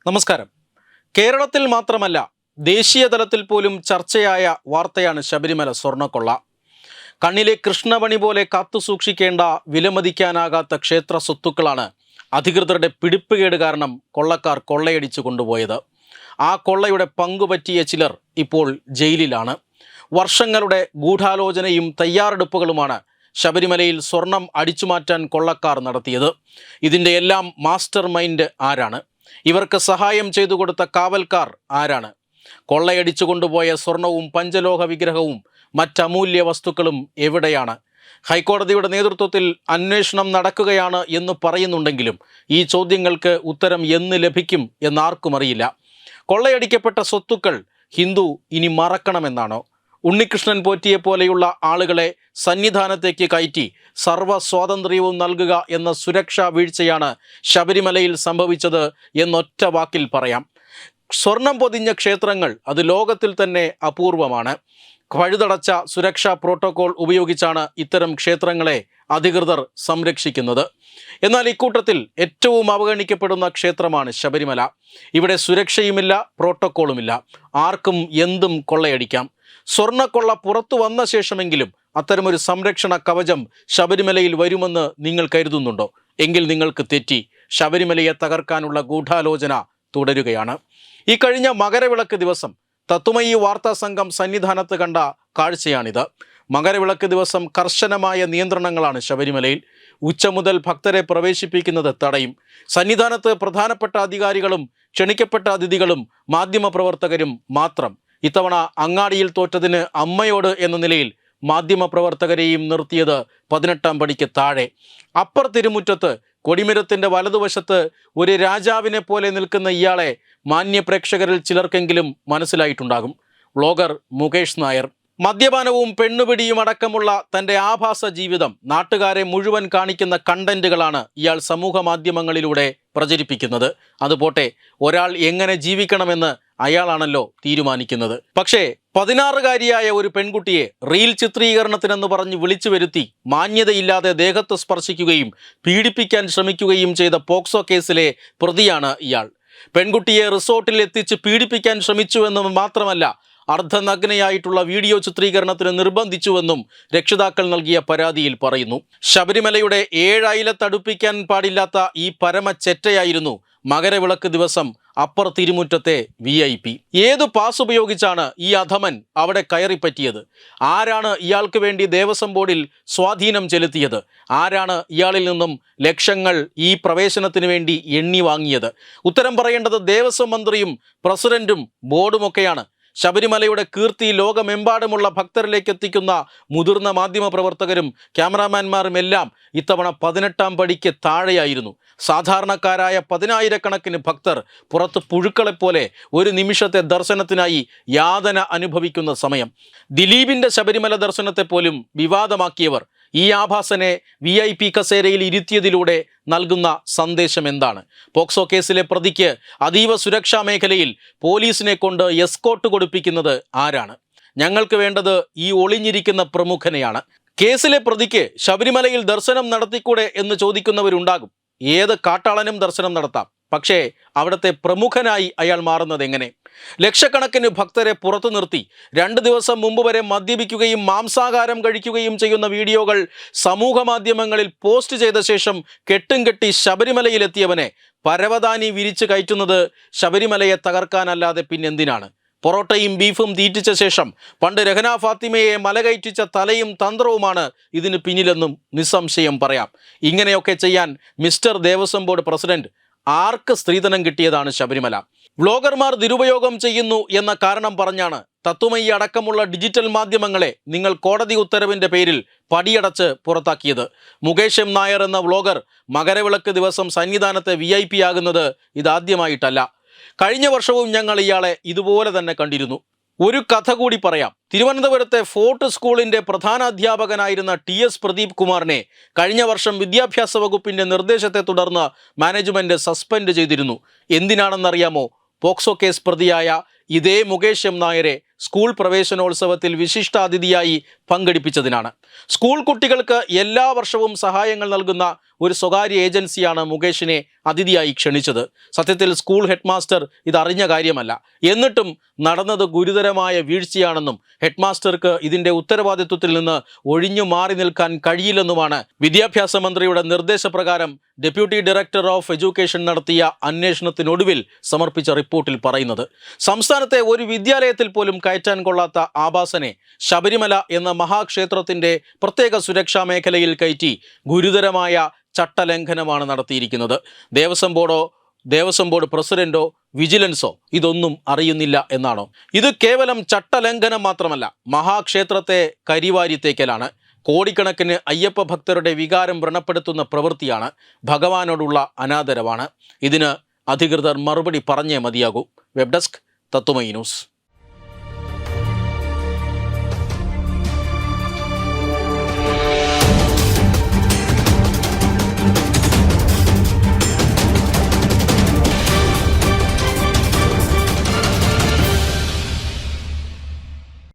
നമസ്കാരം. കേരളത്തിൽ മാത്രമല്ല ദേശീയ തലത്തിൽ പോലും ചർച്ചയായ വാർത്തയാണ് ശബരിമല സ്വർണ്ണക്കൊള്ള. കണ്ണിലെ കൃഷ്ണമണി പോലെ കാത്തുസൂക്ഷിക്കേണ്ട വിലമതിക്കാനാകാത്ത ക്ഷേത്ര സ്വത്തുക്കളാണ് അധികൃതരുടെ പിടിപ്പുകേട് കാരണം കൊള്ളക്കാർ കൊള്ളയടിച്ചു കൊണ്ടുപോയത്. ആ കൊള്ളയുടെ പങ്കുപറ്റിയ ചിലർ ഇപ്പോൾ ജയിലിലാണ്. വർഷങ്ങളുടെ ഗൂഢാലോചനയും തയ്യാറെടുപ്പുകളുമാണ് ശബരിമലയിൽ സ്വർണം അടിച്ചുമാറ്റാൻ കൊള്ളക്കാർ നടത്തിയത്. ഇതിൻ്റെ എല്ലാം മാസ്റ്റർ മൈൻഡ് ആരാണ്? ഇവർക്ക് സഹായം ചെയ്തു കൊടുത്ത കാവൽക്കാർ ആരാണ്? കൊള്ളയടിച്ചു കൊണ്ടുപോയ സ്വർണവും പഞ്ചലോഹ വിഗ്രഹവും മറ്റമൂല്യ വസ്തുക്കളും എവിടെയാണ്? ഹൈക്കോടതിയുടെ നേതൃത്വത്തിൽ അന്വേഷണം നടക്കുകയാണ് എന്ന് പറയുന്നുണ്ടെങ്കിലും ഈ ചോദ്യങ്ങൾക്ക് ഉത്തരം എന്ന് ലഭിക്കും എന്നാർക്കും അറിയില്ല. കൊള്ളയടിക്കപ്പെട്ട സ്വത്തുക്കൾ ഹിന്ദു ഇനി മറക്കണമെന്നാണോ? ഉണ്ണികൃഷ്ണൻ പോറ്റിയെ പോലെയുള്ള ആളുകളെ സന്നിധാനത്തേക്ക് കയറ്റി സർവ്വ സ്വാതന്ത്ര്യവും നൽകുക എന്ന സുരക്ഷാ വീഴ്ചയാണ് ശബരിമലയിൽ സംഭവിച്ചത് എന്നൊറ്റ വാക്കിൽ പറയാം. സ്വർണം പൊതിഞ്ഞ ക്ഷേത്രങ്ങൾ അത് ലോകത്തിൽ തന്നെ അപൂർവമാണ്. പഴുതടച്ച സുരക്ഷാ പ്രോട്ടോകോൾ ഉപയോഗിച്ചാണ് ഇത്തരം ക്ഷേത്രങ്ങളെ അധികൃതർ സംരക്ഷിക്കുന്നത്. എന്നാൽ ഇക്കൂട്ടത്തിൽ ഏറ്റവും അവഗണിക്കപ്പെടുന്ന ക്ഷേത്രമാണ് ശബരിമല. ഇവിടെ സുരക്ഷയുമില്ല, പ്രോട്ടോക്കോളുമില്ല. ആർക്കും എന്തും കൊള്ളയടിക്കാം. സ്വർണ്ണക്കൊള്ള പുറത്തു വന്ന ശേഷമെങ്കിലും അത്തരമൊരു സംരക്ഷണ കവചം ശബരിമലയിൽ വരുമെന്ന് നിങ്ങൾ കരുതുന്നുണ്ടോ? എങ്കിൽ നിങ്ങൾക്ക് തെറ്റി. ശബരിമലയെ തകർക്കാനുള്ള ഗൂഢാലോചന തുടരുകയാണ്. ഈ കഴിഞ്ഞ മകരവിളക്ക് ദിവസം തത്വമയി വാർത്താ സംഘം സന്നിധാനത്ത് കണ്ട കാഴ്ചയാണിത്. മകരവിളക്ക് ദിവസം കർശനമായ നിയന്ത്രണങ്ങളാണ് ശബരിമലയിൽ. ഉച്ച മുതൽ ഭക്തരെ പ്രവേശിപ്പിക്കുന്നത് തടയും. സന്നിധാനത്ത് പ്രധാനപ്പെട്ട അധികാരികളും ക്ഷണിക്കപ്പെട്ട അതിഥികളും മാധ്യമപ്രവർത്തകരും മാത്രം. ഇത്തവണ അങ്ങാടിയിൽ തോറ്റതിന് അമ്മയോട് എന്ന നിലയിൽ മാധ്യമപ്രവർത്തകരെയും നിർത്തിയത് 18-ാം പടിക്ക് താഴെ. അപ്പർ തിരുമുറ്റത്ത് കൊടിമരത്തിൻ്റെ വലതുവശത്ത് ഒരു രാജാവിനെ പോലെ നിൽക്കുന്ന ഇയാളെ മാന്യപ്രേക്ഷകരിൽ ചിലർക്കെങ്കിലും മനസ്സിലായിട്ടുണ്ടാകും. വ്ളോഗർ മുകേഷ് നായർ. മദ്യപാനവും പെണ്ണുപിടിയും അടക്കമുള്ള തൻ്റെ ആഭാസ ജീവിതം നാട്ടുകാരെ മുഴുവൻ കാണിക്കുന്ന കണ്ടന്റുകളാണ് ഇയാൾ സമൂഹ മാധ്യമങ്ങളിലൂടെ പ്രചരിപ്പിക്കുന്നത്. അതുപോട്ടെ, ഒരാൾ എങ്ങനെ ജീവിക്കണമെന്ന് അയാളാണല്ലോ തീരുമാനിക്കുന്നത്. പക്ഷേ 16-കാരിയായ ഒരു പെൺകുട്ടിയെ റീൽ ചിത്രീകരണത്തിനെന്ന് പറഞ്ഞ് വിളിച്ചു വരുത്തി മാന്യതയില്ലാതെ ദേഹത്ത് സ്പർശിക്കുകയും പീഡിപ്പിക്കാൻ ശ്രമിക്കുകയും ചെയ്ത പോക്സോ കേസിലെ പ്രതിയാണ് ഇയാൾ. പെൺകുട്ടിയെ റിസോർട്ടിൽ എത്തിച്ച് പീഡിപ്പിക്കാൻ ശ്രമിച്ചുവെന്ന് മാത്രമല്ല, അർദ്ധനഗ്നയായിട്ടുള്ള വീഡിയോ ചിത്രീകരണത്തിന് നിർബന്ധിച്ചുവെന്നും രക്ഷിതാക്കൾ നൽകിയ പരാതിയിൽ പറയുന്നു. ശബരിമലയുടെ 7 അയലത്തടുപ്പിക്കാൻ പാടില്ലാത്ത ഈ പരമചെറ്റയായിരുന്നു മകരവിളക്ക് ദിവസം അപ്പർ തിരുമുറ്റത്തെ VIP. ഏതു പാസ് ഉപയോഗിച്ചാണ് ഈ അധമൻ അവിടെ കയറിപ്പറ്റിയത്? ആരാണ് ഇയാൾക്ക് വേണ്ടി ദേവസ്വം ബോർഡിൽ സ്വാധീനം ചെലുത്തിയത്? ആരാണ് ഇയാളിൽ നിന്നും ലക്ഷങ്ങൾ ഈ പ്രവേശനത്തിന് വേണ്ടി എണ്ണി വാങ്ങിയത്? ഉത്തരം പറയേണ്ടത് ദേവസ്വം മന്ത്രിയും പ്രസിഡന്റും ബോർഡുമൊക്കെയാണ്. ശബരിമലയുടെ കീർത്തി ലോകമെമ്പാടുമുള്ള ഭക്തരിലേക്ക് എത്തിക്കുന്ന മുതിർന്ന മാധ്യമപ്രവർത്തകരും ക്യാമറാമാൻമാരും എല്ലാം ഇത്തവണ 18-ാം പടിക്ക് താഴെയായിരുന്നു. സാധാരണക്കാരായ 10,000-കണക്കിന് ഭക്തർ പുറത്ത് പുഴുക്കളെപ്പോലെ ഒരു നിമിഷത്തെ ദർശനത്തിനായി യാതന അനുഭവിക്കുന്ന സമയം. ദിലീപിൻ്റെ ശബരിമല ദർശനത്തെ പോലും വിവാദമാക്കിയവർ ഈ ആഭാസനെ VIP കസേരയിൽ ഇരുത്തിയതിലൂടെ നൽകുന്ന സന്ദേശം എന്താണ്? പോക്സോ കേസിലെ പ്രതിക്ക് അതീവ സുരക്ഷാ മേഖലയിൽ പോലീസിനെ കൊണ്ട് എസ്കോർട്ട് കൊടുപ്പിക്കുന്നത് ആരാണ്? ഞങ്ങൾക്ക് വേണ്ടത് ഈ ഒളിഞ്ഞിരിക്കുന്ന പ്രമുഖനെയാണ്. കേസിലെ പ്രതിക്ക് ശബരിമലയിൽ ദർശനം നടത്തിക്കൂടെ എന്ന് ചോദിക്കുന്നവരുണ്ടാകും. ഏത് കാട്ടാളനും ദർശനം നടത്താം. പക്ഷേ അവിടുത്തെ പ്രമുഖനായി അയാൾ മാറുന്നത് എങ്ങനെ? ലക്ഷക്കണക്കിന് ഭക്തരെ പുറത്തു നിർത്തി 2 ദിവസം മുമ്പ് വരെ മദ്യപിക്കുകയും മാംസാഹാരം കഴിക്കുകയും ചെയ്യുന്ന വീഡിയോകൾ സമൂഹ മാധ്യമങ്ങളിൽ പോസ്റ്റ് ചെയ്ത ശേഷം കെട്ടും കെട്ടി ശബരിമലയിലെത്തിയവനെ പരവതാനി വിരിച്ചു കയറ്റുന്നത് ശബരിമലയെ തകർക്കാനല്ലാതെ പിന്നെന്തിനാണ്? പൊറോട്ടയും ബീഫും തീറ്റിച്ച ശേഷം പണ്ട് രഹന ഫാത്തിമയെ മലകയറ്റിച്ച തലയും തന്ത്രവുമാണ് ഇതിന് പിന്നിലെന്നും നിസ്സംശയം പറയാം. ഇങ്ങനെയൊക്കെ ചെയ്യാൻ മിസ്റ്റർ ദേവസ്വം ബോർഡ് പ്രസിഡന്റ് ആർക്ക് സ്ത്രീധനം കിട്ടിയതാണ് ശബരിമല? വ്ളോഗർമാർ ദുരുപയോഗം ചെയ്യുന്നു എന്ന കാരണം പറഞ്ഞാണ് തത്വമയി അടക്കമുള്ള ഡിജിറ്റൽ മാധ്യമങ്ങളെ നിങ്ങൾ കോടതി ഉത്തരവിൻ്റെ പേരിൽ പടിയടച്ച് പുറത്താക്കിയത്. മുകേഷ് നായർ എന്ന വ്ളോഗർ മകരവിളക്ക് ദിവസം സന്നിധാനത്തെ VIP ആകുന്നത് ഇതാദ്യമായിട്ടല്ല. കഴിഞ്ഞ വർഷവും ഞങ്ങൾ ഇയാളെ ഇതുപോലെ തന്നെ കണ്ടിരുന്നു. ഒരു കഥ കൂടി പറയാം. തിരുവനന്തപുരത്തെ ഫോർട്ട് സ്കൂളിൻ്റെ പ്രധാനാധ്യാപകനായിരുന്ന TS പ്രദീപ് കുമാറിനെ കഴിഞ്ഞ വർഷം വിദ്യാഭ്യാസ വകുപ്പിൻ്റെ നിർദ്ദേശത്തെ തുടർന്ന് മാനേജ്മെൻറ്റ് സസ്പെൻഡ് ചെയ്തിരുന്നു. എന്തിനാണെന്നറിയാമോ? പോക്സോ കേസ് പ്രതിയായ ഇതേ മുകേഷ് നായരെ സ്കൂൾ പ്രവേശനോത്സവത്തിൽ വിശിഷ്ടാതിഥിയായി പങ്കെടുപ്പിച്ചതിനാണ്. സ്കൂൾ കുട്ടികൾക്ക് എല്ലാ വർഷവും സഹായങ്ങൾ നൽകുന്ന ഒരു സ്വകാര്യ ഏജൻസിയാണ് മുകേഷിനെ അതിഥിയായി ക്ഷണിച്ചത്. സത്യത്തിൽ സ്കൂൾ ഹെഡ് മാസ്റ്റർ ഇതറിഞ്ഞ കാര്യമല്ല. എന്നിട്ടും നടന്നത് ഗുരുതരമായ വീഴ്ചയാണെന്നും ഹെഡ് മാസ്റ്റർക്ക് ഇതിൻ്റെ ഉത്തരവാദിത്വത്തിൽ നിന്ന് ഒഴിഞ്ഞു മാറി നിൽക്കാൻ കഴിയില്ലെന്നുമാണ് വിദ്യാഭ്യാസ മന്ത്രിയുടെ നിർദ്ദേശപ്രകാരം ഡെപ്യൂട്ടി ഡയറക്ടർ ഓഫ് എഡ്യൂക്കേഷൻ നടത്തിയ അന്വേഷണത്തിനൊടുവിൽ സമർപ്പിച്ച റിപ്പോർട്ടിൽ പറയുന്നത്. സംസ്ഥാനത്തെ ഒരു വിദ്യാലയത്തിൽ പോലും കയറ്റാൻ കൊള്ളാത്ത ആഭാസനെ ശബരിമല എന്ന മഹാക്ഷേത്രത്തിൻ്റെ പ്രത്യേക സുരക്ഷാ മേഖലയിൽ കയറ്റി ഗുരുതരമായ ചട്ടലംഘനമാണ് നടത്തിയിരിക്കുന്നത്. ദേവസ്വം ബോർഡ് പ്രസിഡന്റോ വിജിലൻസോ ഇതൊന്നും അറിയുന്നില്ല എന്നാണോ? ഇത് കേവലം ചട്ടലംഘനം മാത്രമല്ല, മഹാക്ഷേത്രത്തെ കരിവാരിത്തേക്കലാണ്. കോടിക്കണക്കിന് അയ്യപ്പ ഭക്തരുടെ വികാരം വ്രണപ്പെടുത്തുന്ന പ്രവൃത്തിയാണ്. ഭഗവാനോടുള്ള അനാദരവാണ്. ഇതിന് അധികൃതർ മറുപടി പറഞ്ഞേ മതിയാകൂ. Web desk Tatwamayi news.